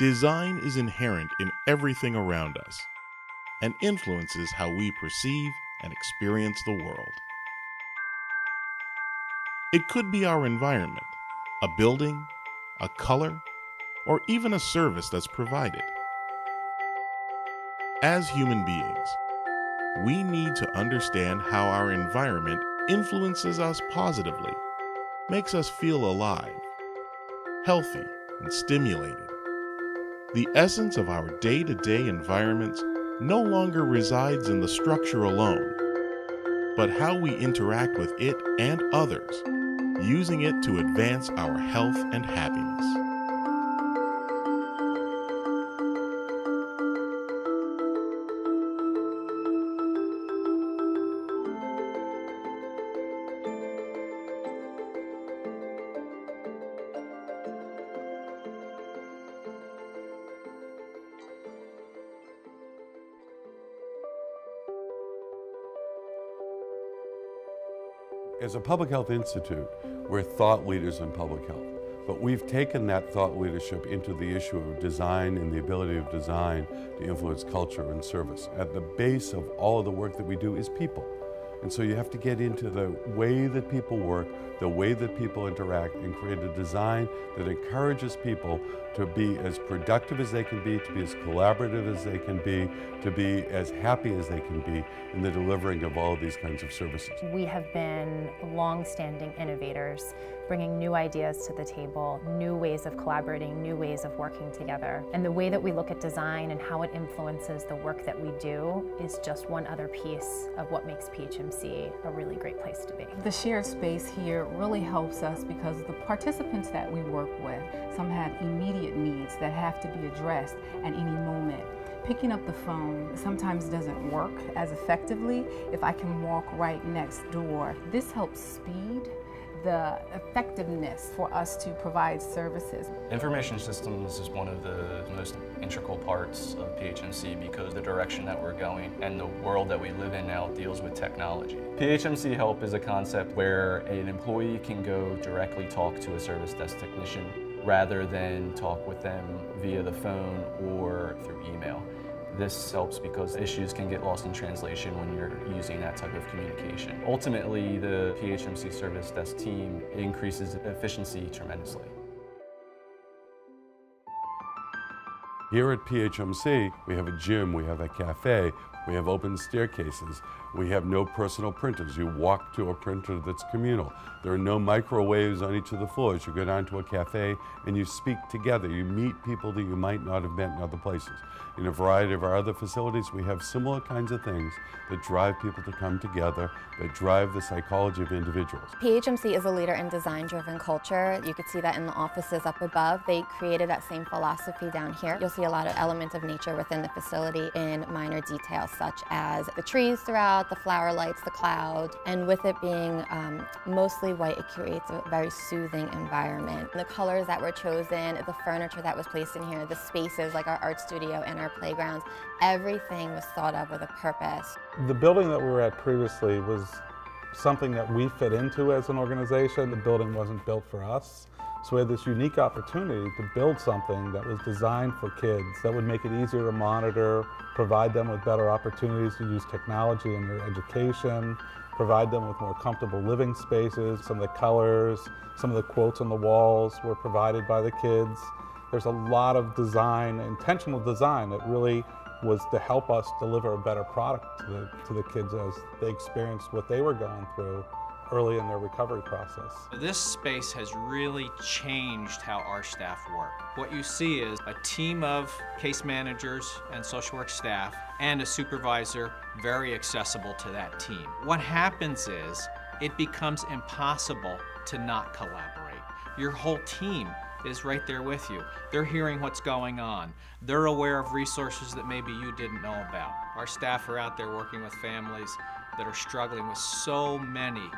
Design is inherent in everything around us and influences how we perceive and experience the world. It could be our environment, a building, a color, or even a service that's provided. As human beings, we need to understand how our environment influences us positively, makes us feel alive, healthy, and stimulated. The essence of our day-to-day environments no longer resides in the structure alone, but how we interact with it and others, using it to advance our health and happiness. As a public health institute, we're thought leaders in public health, but we've taken that thought leadership into the issue of design and the ability of design to influence culture and service. At the base of all of the work that we do is people. And so you have to get into the way that people work, the way that people interact, and create a design that encourages people to be as productive as they can be, to be as collaborative as they can be, to be as happy as they can be in the delivering of all of these kinds of services. We have been long-standing innovators, bringing new ideas to the table, new ways of collaborating, new ways of working together. And the way that we look at design and how it influences the work that we do is just one other piece of what makes PHMC a really great place to be. The shared space here really helps us because the participants that we work with, some have immediate needs that have to be addressed at any moment. Picking up the phone sometimes doesn't work as effectively if I can walk right next door. This helps speed the effectiveness for us to provide services. Information systems is one of the most integral parts of PHMC because the direction that we're going and the world that we live in now deals with technology. PHMC Help is a concept where an employee can go directly talk to a service desk technician rather than talk with them via the phone or through email. This helps because issues can get lost in translation when you're using that type of communication. Ultimately, the PHMC Service Desk team increases efficiency tremendously. Here at PHMC, we have a gym, we have a cafe, we have open staircases, we have no personal printers. You walk to a printer that's communal. There are no microwaves on each of the floors. You go down to a cafe and you speak together. You meet people that you might not have met in other places. In a variety of our other facilities, we have similar kinds of things that drive people to come together, that drive the psychology of individuals. PHMC is a leader in design-driven culture. You could see that in the offices up above. They created that same philosophy down here. You'll see a lot of elements of nature within the facility in minor details such as the trees throughout, the flower lights, the cloud, and with it being mostly white, it creates a very soothing environment. The colors that were chosen, the furniture that was placed in here, the spaces like our art studio and our playgrounds, everything was thought of with a purpose. The building that we were at previously was something that we fit into as an organization. The building wasn't built for us. So we had this unique opportunity to build something that was designed for kids, that would make it easier to monitor, provide them with better opportunities to use technology in their education, provide them with more comfortable living spaces. Some of the colors, some of the quotes on the walls were provided by the kids. There's a lot of design, intentional design, that really was to help us deliver a better product to the kids as they experienced what they were going through early in their recovery process. This space has really changed how our staff work. What you see is a team of case managers and social work staff and a supervisor very accessible to that team. What happens is it becomes impossible to not collaborate. Your whole team is right there with you. They're hearing what's going on. They're aware of resources that maybe you didn't know about. Our staff are out there working with families that are struggling with so many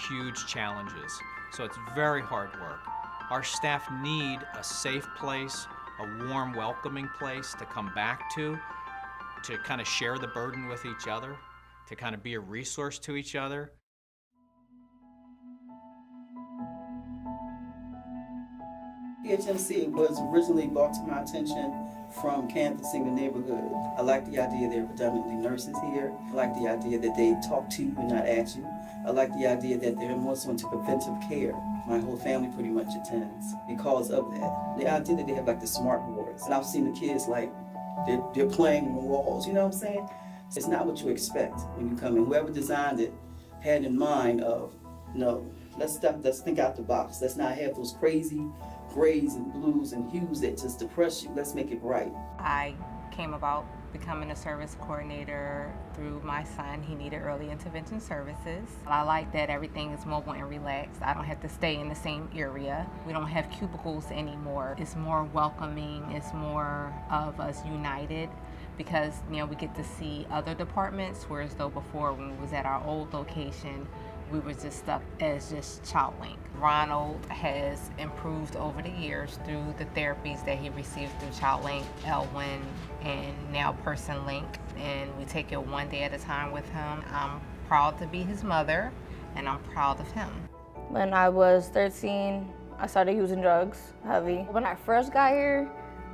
huge challenges. So it's very hard work. Our staff need a safe place, a warm, welcoming place to come back to kind of share the burden with each other, to kind of be a resource to each other. PHMC was originally brought to my attention from canvassing the neighborhood. I like the idea there are predominantly nurses here. I like the idea that they talk to you and not at you. I like the idea that they're more so into preventive care. My whole family pretty much attends because of that. The idea that they have like the smart boards. And I've seen the kids like, they're playing on the walls, you know what I'm saying? It's not what you expect when you come in. Whoever designed it had in mind of, no, let's think out the box. Let's not have those crazy grays and blues and hues that just depress you. Let's make it bright. I came about becoming a service coordinator through my son. He needed early intervention services. I like that everything is mobile and relaxed. I don't have to stay in the same area. We don't have cubicles anymore. It's more welcoming. It's more of us united because, you know, we get to see other departments, whereas though before when we was at our old location, we were just stuck as just ChildLink. Ronald has improved over the years through the therapies that he received through ChildLink, Elwin, and now PersonLink, and we take it one day at a time with him. I'm proud to be his mother, and I'm proud of him. When I was 13, I started using drugs, heavy. When I first got here,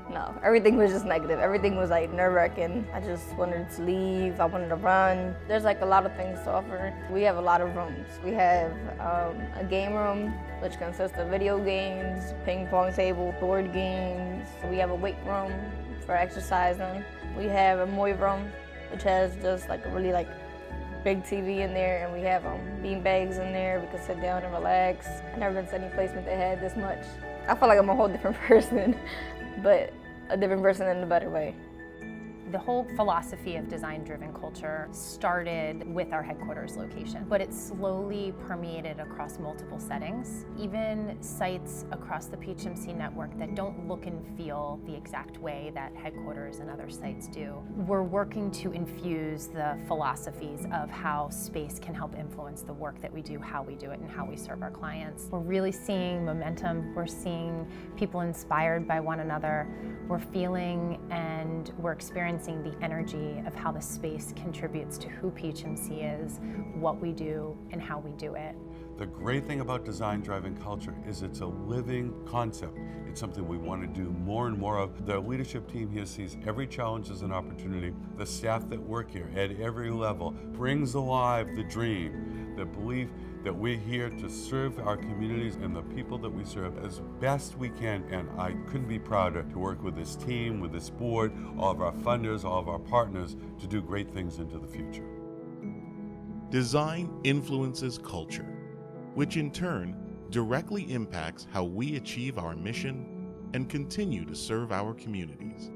no, everything was just negative. Everything was like nerve-wracking. I just wanted to leave. I wanted to run. There's like a lot of things to offer. We have a lot of rooms. We have a game room, which consists of video games, ping pong table, board games. We have a weight room for exercising. We have a Moy room, which has just like a really like big TV in there, and we have bean bags in there. We can sit down and relax. I've never been to any placement that had this much. I feel like I'm a whole different person. But a different person in a better way. The whole philosophy of design-driven culture started with our headquarters location, but it slowly permeated across multiple settings, even sites across the PHMC network that don't look and feel the exact way that headquarters and other sites do. We're working to infuse the philosophies of how space can help influence the work that we do, how we do it, and how we serve our clients. We're really seeing momentum. We're seeing people inspired by one another. We're feeling and we're experiencing the energy of how the space contributes to who PHMC is, what we do, and how we do it. The great thing about design-driven culture is it's a living concept. It's something we want to do more and more of. The leadership team here sees every challenge as an opportunity. The staff that work here at every level brings alive the dream, the belief that we're here to serve our communities and the people that we serve as best we can, and I couldn't be prouder to work with this team, with this board, all of our funders, all of our partners to do great things into the future. Design influences culture, which in turn directly impacts how we achieve our mission and continue to serve our communities.